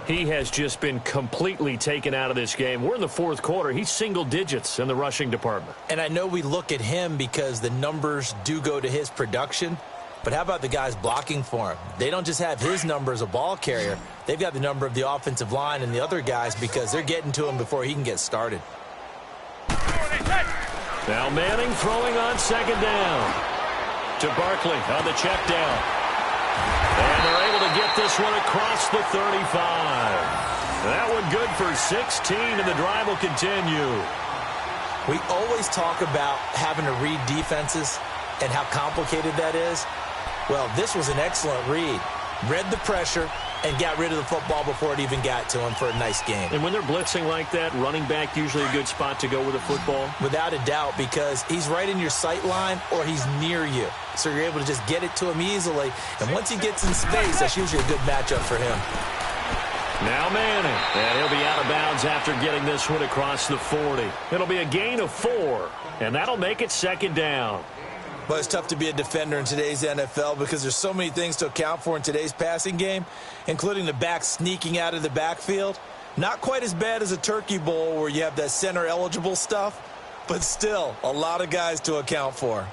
He has just been completely taken out of this game. We're in the 4th quarter. He's single digits in the rushing department. And I know we look at him because the numbers do go to his production, but how about the guys blocking for him? They don't just have his number as a ball carrier. They've got the number of the offensive line and the other guys because they're getting to him before he can get started. Now Manning throwing on 2nd down. To Barkley on the check down. And they're able to get this one across the 35. That one good for 16, and the drive will continue. We always talk about having to read defenses and how complicated that is. Well, this was an excellent read. Read the pressure, and got rid of the football before it even got to him for a nice game. And when they're blitzing like that, running back usually a good spot to go with the football? Without a doubt, because he's right in your sight line or he's near you. So you're able to just get it to him easily. And once he gets in space, that's usually a good matchup for him. Now Manning, and he'll be out of bounds after getting this one across the 40. It'll be a gain of 4, and that'll make it second down. But it's tough to be a defender in today's NFL because there's so many things to account for in today's passing game, including the back sneaking out of the backfield. Not quite as bad as a turkey bowl where you have that center-eligible stuff, but still a lot of guys to account for.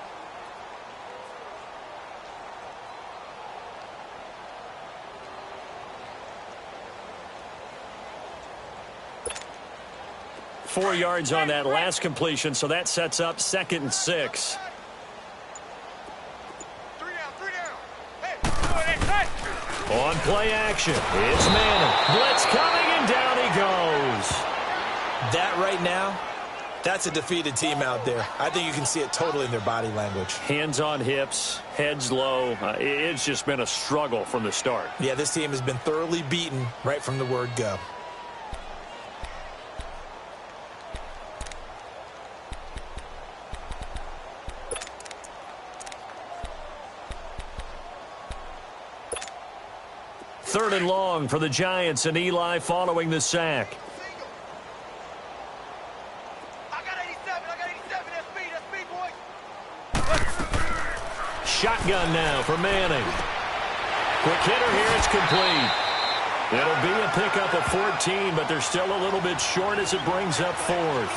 Four yards on that last completion, so that sets up 2nd and 6. On play action, it's Manning. Blitz coming, and down he goes. That right now, that's a defeated team out there. I think you can see it totally in their body language. Hands on hips, heads low. It's just been a struggle from the start. Yeah, this team has been thoroughly beaten right from the word go. Third and long for the Giants, and Eli following the sack. I got 87, that's speed, boys. Shotgun now for Manning. Quick hitter here, it's complete. It'll be a pickup of 14, but they're still a little bit short as it brings up 4th.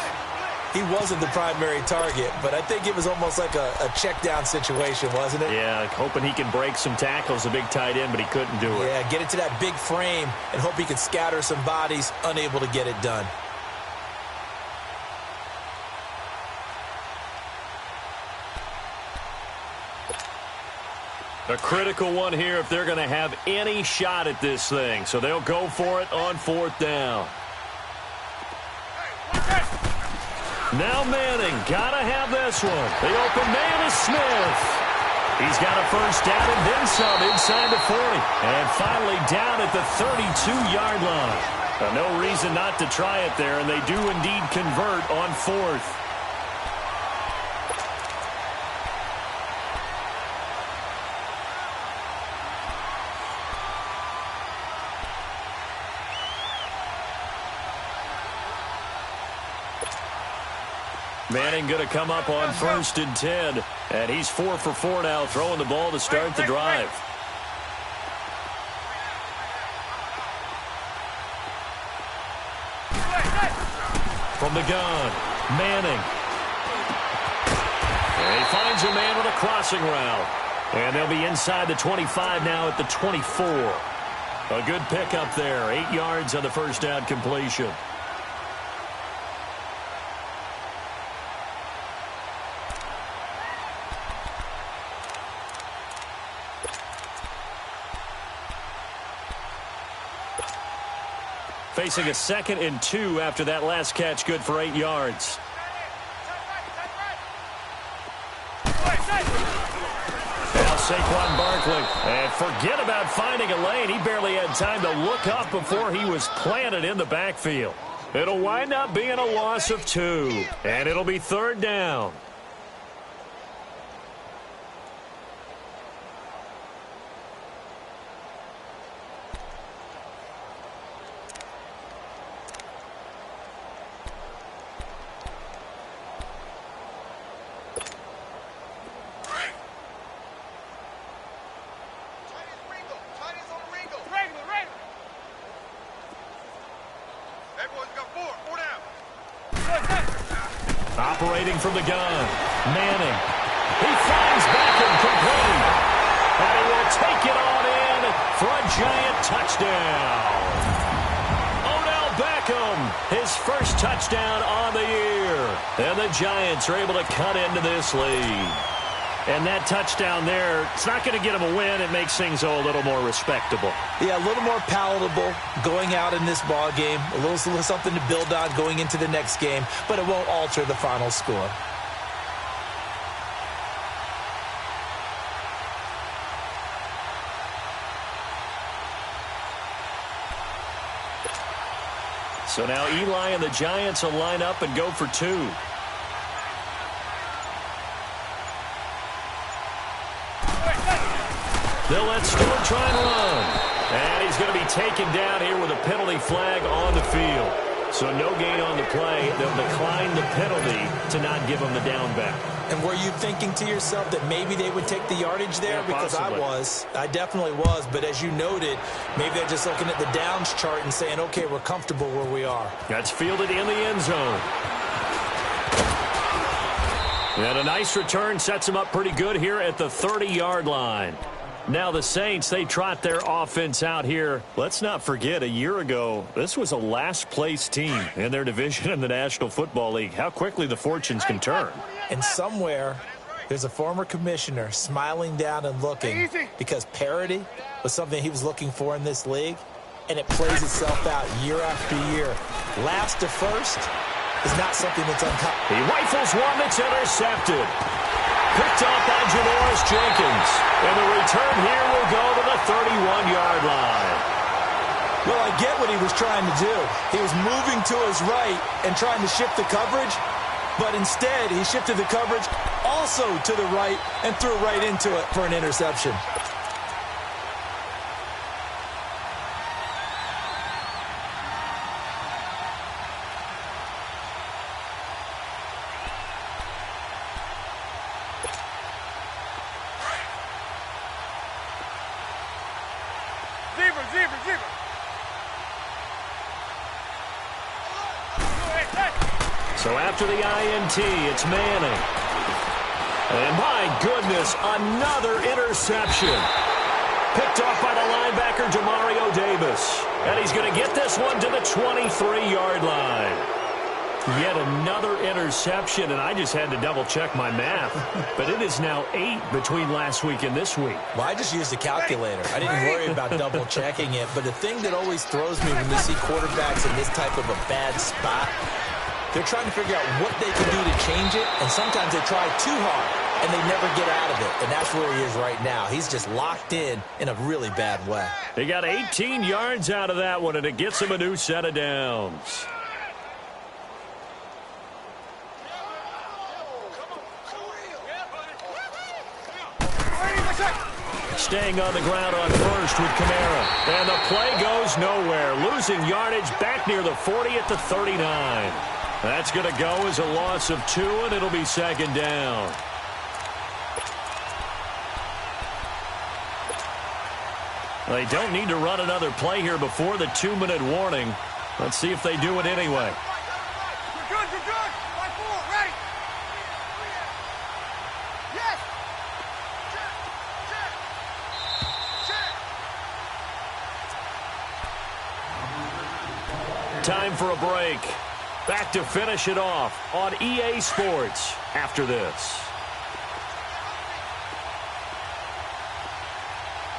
He wasn't the primary target, but I think it was almost like a check down situation, wasn't it? Yeah, hoping he can break some tackles, a big tight end, but he couldn't do it. Yeah, get it to that big frame and hope he can scatter some bodies, unable to get it done. A critical one here if they're going to have any shot at this thing. So they'll go for it on 4th down. Now Manning, gotta have this one. The open man is Smith. He's got a first down and then some inside the 40. And finally down at the 32-yard line. No reason not to try it there, and they do indeed convert on 4th. Manning going to come up on 1st and 10. And he's 4 for 4 now, throwing the ball to start the drive. From the gun, Manning. And he finds a man with a crossing route. And they'll be inside the 25 now at the 24. A good pickup there, 8 yards on the first down completion. Facing a 2nd and 2 after that last catch, good for 8 yards. Now Saquon Barkley. And forget about finding a lane. He barely had time to look up before he was planted in the backfield. It'll wind up being a loss of 2. And it'll be 3rd down. Operating from the gun, Manning. He flies back and complete. And he will take it on in for a giant touchdown. Odell Beckham, his first touchdown on the year. And the Giants are able to cut into this lead. And that touchdown there, it's not going to get them a win. It makes things a little more respectable. Yeah, a little more palatable going out in this ball game. A little something to build on going into the next game, but it won't alter the final score. So now Eli and the Giants will line up and go for 2. They'll let Stewart try and run. And he's going to be taken down here with a penalty flag on the field. So no gain on the play. They'll decline the penalty to not give him the down back. And were you thinking to yourself that maybe they would take the yardage there? Yeah, because possibly. I definitely was. But as you noted, maybe they're just looking at the downs chart and saying, okay, we're comfortable where we are. That's fielded in the end zone. And a nice return sets him up pretty good here at the 30-yard line. Now the Saints, they trot their offense out here. Let's not forget, a year ago, this was a last-place team in their division in the National Football League. How quickly the fortunes can turn. And somewhere, there's a former commissioner smiling down and looking because parity was something he was looking for in this league, and it plays itself out year after year. Last to first is not something that's uncommon. He rifles one that's intercepted. Picked off by Janoris Jenkins. And the return here will go to the 31-yard line. Well, I get what he was trying to do. He was moving to his right and trying to shift the coverage, but instead he shifted the coverage also to the right and threw right into it for an interception. So after the INT, it's Manning. And my goodness, another interception. Picked off by the linebacker, Demario Davis. And he's going to get this one to the 23-yard line. Yet another interception, and I just had to double-check my math. But it is now 8 between last week and this week. Well, I just used a calculator. I didn't worry about double-checking it. But the thing that always throws me when you see quarterbacks in this type of a bad spot, they're trying to figure out what they can do to change it, and sometimes they try too hard, and they never get out of it. And that's where he is right now. He's just locked in a really bad way. He got 18 yards out of that one, and it gets him a new set of downs. Staying on the ground on first with Kamara. And the play goes nowhere. Losing yardage back near the 40 at the 39. That's going to go as a loss of 2, and it'll be second down. They don't need to run another play here before the 2-minute warning. Let's see if they do it anyway. You're good, you're good. 5-4, ready. Yes. Time for a break. Back to finish it off on EA Sports after this.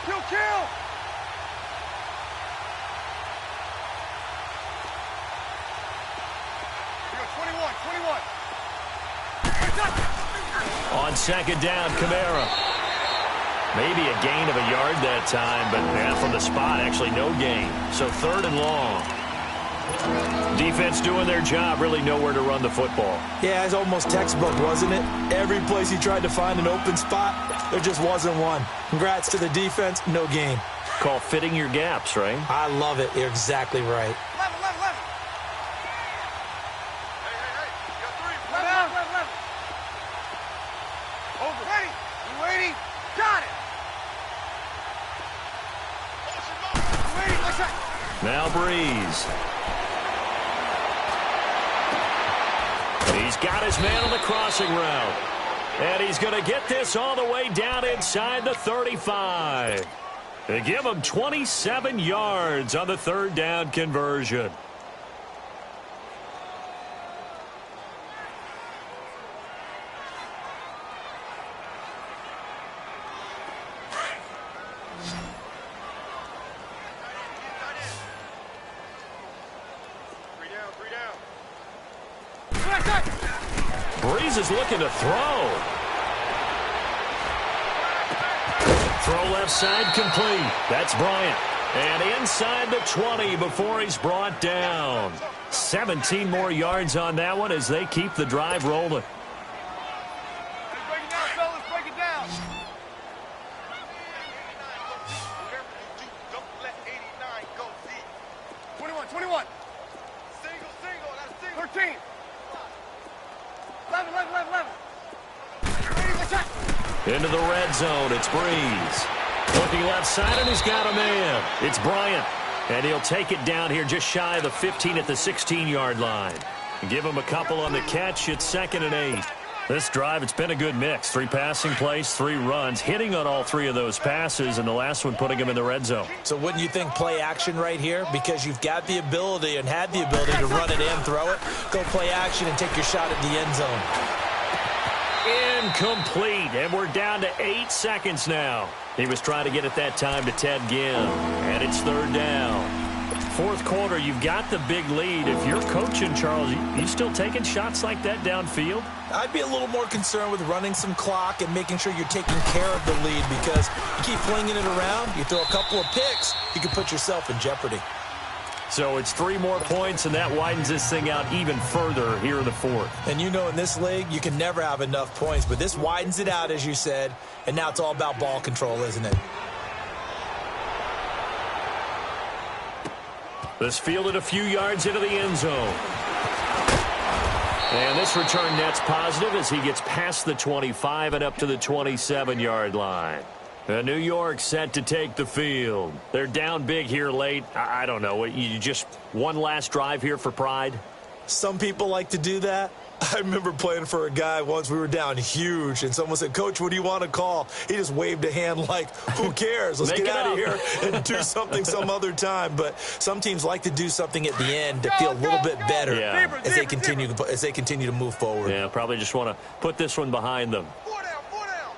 Kill. Here we go, 21. On second down, Kamara. Maybe a gain of a yard that time, but from the spot, actually no gain. So third and long. Defense doing their job, really nowhere to run the football. Yeah, it's almost textbook, wasn't it? Every place he tried to find an open spot, there just wasn't one. Congrats to the defense, no gain. Call fitting your gaps, right? I love it. You're exactly right. 11. Hey. You got 3. 11. Over. Ready. You waiting? Got it. Waiting. Let's check. Now Breeze. He's got his man on the crossing route. And he's going to get this all the way down inside the 35. They give him 27 yards on the third down conversion. Breeze is looking to throw. Throw left side complete. That's Bryant. And inside the 20 before he's brought down. 17 more yards on that one as they keep the drive rolling. Break it down, fellas. Break it down. Don't let 89 go deep. 21, 21. Single, single. That's single. 13. 11, 11, 11, 11. Into the red zone, it's Breeze. Looking left side, and he's got a man. It's Bryant. And he'll take it down here just shy of the 15 at the 16-yard line. Give him a couple on the catch. It's 2nd and 8. This drive, it's been a good mix. 3 passing plays, 3 runs, hitting on all 3 of those passes, and the last one putting him in the red zone. So wouldn't you think play action right here? Because you've got the ability and had the ability to run it and throw it. Go play action and take your shot at the end zone. Incomplete, and we're down to 8 seconds now. He was trying to get it that time to Ted Ginn, and it's 3rd down. 4th quarter, you've got the big lead. If you're coaching, Charles, you still taking shots like that downfield? I'd be a little more concerned with running some clock and making sure you're taking care of the lead, because you keep flinging it around, you throw a couple of picks, you can put yourself in jeopardy. So it's 3 more points, and that widens this thing out even further here in the 4th. And you know in this league, you can never have enough points, but this widens it out, as you said, and now it's all about ball control, isn't it? This fielded a few yards into the end zone. And this return net's positive as he gets past the 25 and up to the 27-yard line. New York set to take the field. They're down big here late. I don't know. You just one last drive here for pride? Some people like to do that. I remember playing for a guy once. We were down huge, and someone said, "Coach, what do you want to call?" He just waved a hand like, who cares? Let's get out of here and do something some other time. But some teams like to do something at the end to feel a little bit better as they continue to move forward. Yeah, probably just want to put this one behind them. 4 down,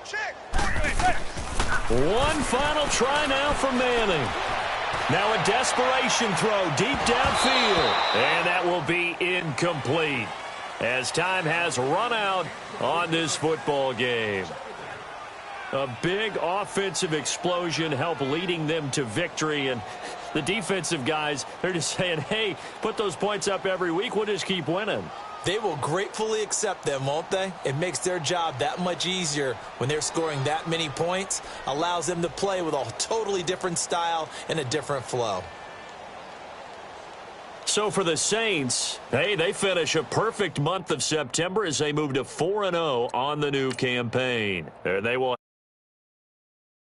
check. One final try now for Manning. Now a desperation throw deep downfield. And that will be incomplete as time has run out on this football game. A big offensive explosion helped leading them to victory. And the defensive guys, they're just saying, hey, put those points up every week. We'll just keep winning. They will gratefully accept them, won't they? It makes their job that much easier when they're scoring that many points. Allows them to play with a totally different style and a different flow. So for the Saints, hey, they finish a perfect month of September as they move to 4-0 on the new campaign. They will